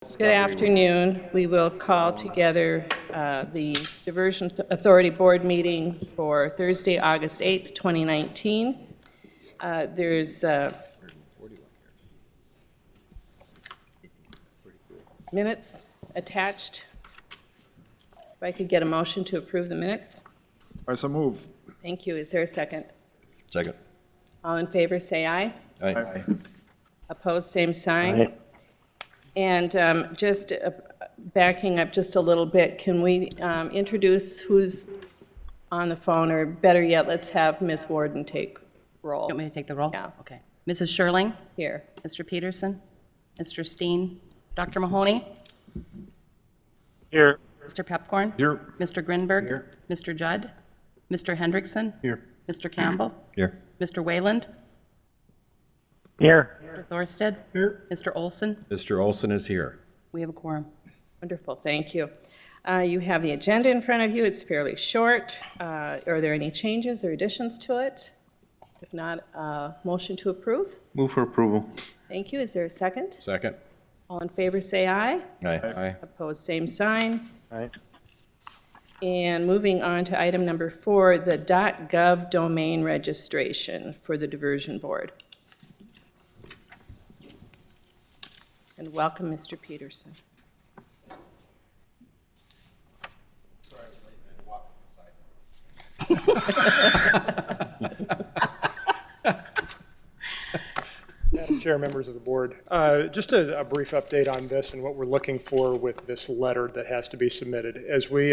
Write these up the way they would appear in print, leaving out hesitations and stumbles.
Good afternoon. We will call together the Diversion Authority Board meeting for Thursday, August 8th, 2019. There's minutes attached. If I could get a motion to approve the minutes. I so move. Thank you. Is there a second? Second. All in favor, say aye. Aye. Opposed, same sign. And just backing up just a little bit, can we introduce who's on the phone, or better yet, let's have Ms. Warden take roll. Want me to take the roll? Yeah. Okay. Mrs. Sherling? Here. Mr. Peterson? Mr. Steen? Dr. Mahoney? Here. Mr. Pepcorn? Here. Mr. Grinberg? Here. Mr. Judd? Mr. Hendrickson? Here. Mr. Campbell? Here. Mr. Wayland? Here. Mr. Thorsted? Here. Mr. Olson? Mr. Olson is here. We have a quorum. Wonderful, thank you. You have the agenda in front of you. It's fairly short. Are there any changes or additions to it? If not, motion to approve? Move for approval. Thank you. Is there a second? Second. All in favor, say aye. Aye. Opposed, same sign. Right. And moving on to item number 4, the .gov domain registration for the Diversion Board. And welcome, Mr. Peterson. Madam Chair, members of the board, just a brief update on this and what we're looking for with this letter that has to be submitted. As we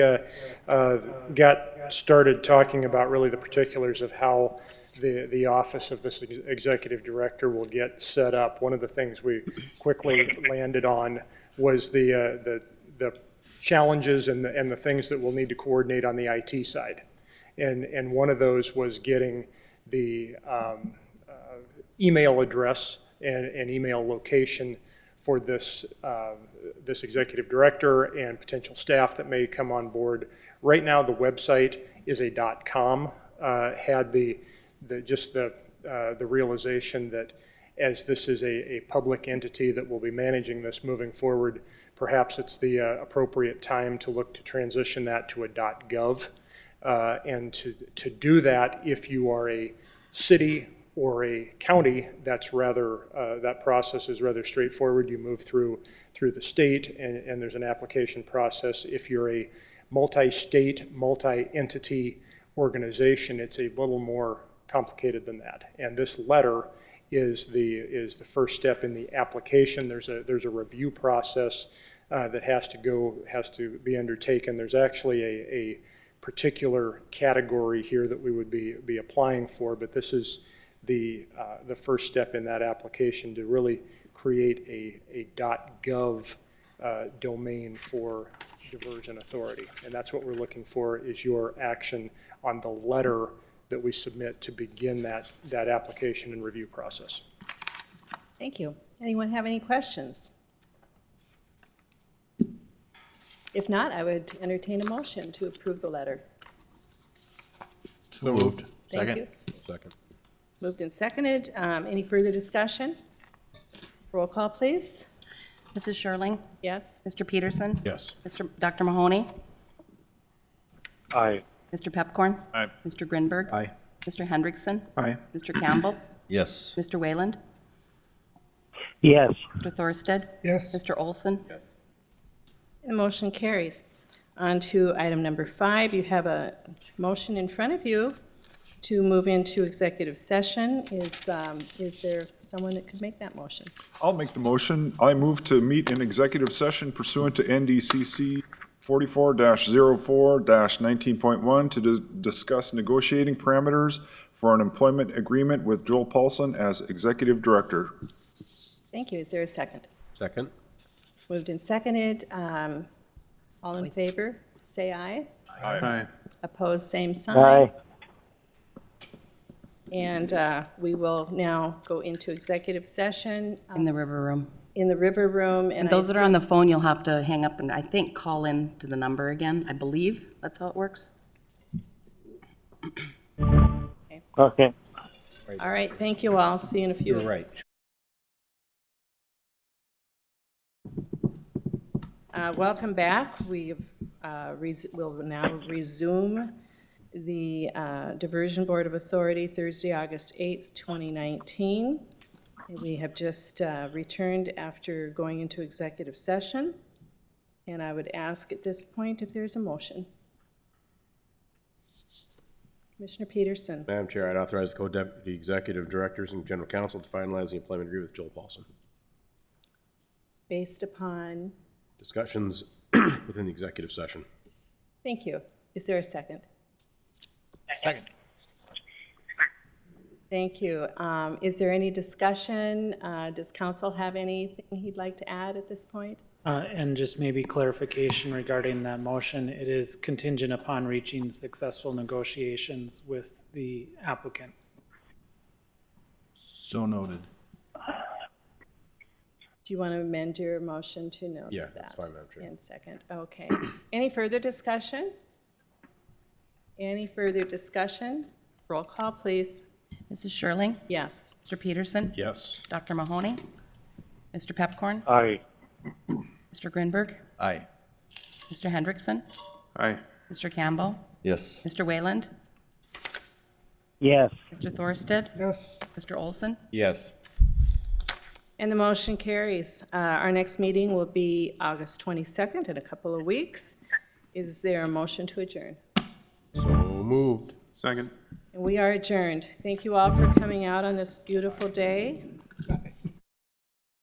got started talking about really the particulars of how the office of this executive director will get set up, one of the things we quickly landed on was the challenges and the things that we'll need to coordinate on the IT side. And one of those was getting the email address and email location for this this executive director and potential staff that may come on board. Right now, the website is a .com. Had the realization that as this is a public entity that will be managing this moving forward, perhaps it's the appropriate time to look to transition that to a .gov. And to do that, if you are a city or a county, that's rather that process is rather straightforward. You move through the state, and there's an application process. If you're a multi-state, multi-entity organization, it's a little more complicated than that. And this letter is the first step in the application. There's a review process that has to be undertaken. There's actually a particular category here that we would be applying for, but this is the first step in that application to really create a .gov domain for Diversion Authority. And that's what we're looking for, is your action on the letter that we submit to begin that application and review process. Thank you. Anyone have any questions? If not, I would entertain a motion to approve the letter. So moved. Thank you. Second. Moved and seconded. Any further discussion? Roll call, please. Mrs. Sherling? Yes? Mr. Peterson? Yes. Dr. Mahoney? Aye. Mr. Pepcorn? Aye. Mr. Grinberg? Aye. Mr. Hendrickson? Aye. Mr. Campbell? Yes. Mr. Wayland? Yes. Mr. Thorsted? Yes. Mr. Olson? The motion carries. On to item number 5. You have a motion in front of you to move into executive session. Is there someone that could make that motion? I'll make the motion. I move to meet in executive session pursuant to NDCC 44-04-19.1 to discuss negotiating parameters for an employment agreement with Joel Paulson as executive director. Thank you. Is there a second? Second. Moved and seconded. All in favor, say aye. Aye. Opposed, same sign. Aye. And we will now go into executive session In the river room. in the River Room. And those that are on the phone, you'll have to hang up and I think call in to the number again. I believe that's how it works. Okay. All right, thank you all. See you in a few. You're right. Welcome back. We will now resume the Diversion Board of Authority Thursday, August 8th, 2019. We have just returned after going into executive session, and I would ask at this point if there's a motion. Commissioner Peterson. Madam Chair, I'd authorize the co-deputy executive directors and general counsel to finalize the employment agreement with Joel Paulson. Based upon, Discussions within the executive session. thank you. Is there a second? Second. Thank you. Is there any discussion? Does council have anything he'd like to add at this point? And just maybe clarification regarding that motion, it is contingent upon reaching successful negotiations with the applicant. So noted. Do you want to amend your motion to note that? Yeah, that's fine, Madam Chair. In second, okay. Any further discussion? Any further discussion? Roll call, please. Mrs. Schirling? Yes. Mr. Peterson? Yes. Dr. Mahoney? Mr. Pepcorn? Aye. Mr. Grinberg? Aye. Mr. Hendrickson? Aye. Mr. Campbell? Yes. Mr. Wayland? Yes. Mr. Thorsted? Yes. Mr. Olson? Yes. And the motion carries. Our next meeting will be August 22nd in a couple of weeks. Is there a motion to adjourn? So moved. Second. And we are adjourned. Thank you all for coming out on this beautiful day.